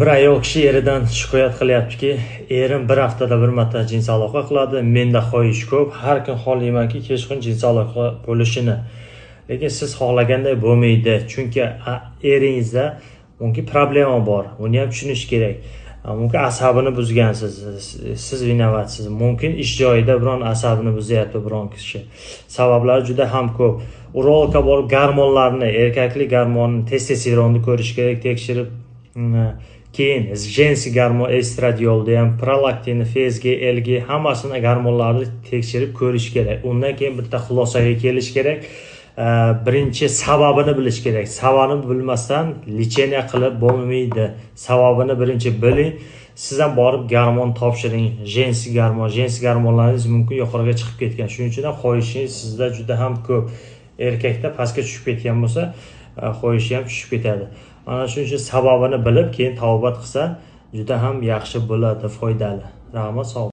Bir ayol kishi eridan shikoyat qilyaptiki, erim bir haftada bir marta jinsiy aloqa qiladi, menda xohish ko'p, har kun xohlaymanki kechqurun jinsiy aloqa bo'lishini. Lekin siz xohlaganday bo'lmaydi, chunki eringizda mumkin problema bor, uni ham tushunish kerak. Mumkin asabini buzgansiz, siz vinovatsiz. Mumkin ish joyida biron asabini buzyapti biron kishi. Sabablari juda ham ko'p. Urologga borib gormonlarni, erkaklik gormonini, testosteronni ko'rish kerak, tekshirib keyin jinsiy gormon estradiolda ham prolaktin, FSG, LG hammasini gormonlarni tekshirib ko'rish kerak. Undan keyin bitta xulosaga kelish kerak. Birinchi sababini bilish kerak. Sababini bilmasdan lecheniya qilib bo'lmaydi. Sababini birinchi biling. Siz ham borib gormon topshiring. Jinsiy gormonlaringiz mumkin yuqoriga chiqib ketgan. Shuning uchun ham xohishingiz sizda juda ham ko'p. Erkakda pastga tushib ketgan bo'lsa, xohishi ham tushib ketadi. Ana shuning uchun sababini bilib, keyin tavbat qilsa, juda ham yaxshi bo'ladi, foydali. Rahmat, sog'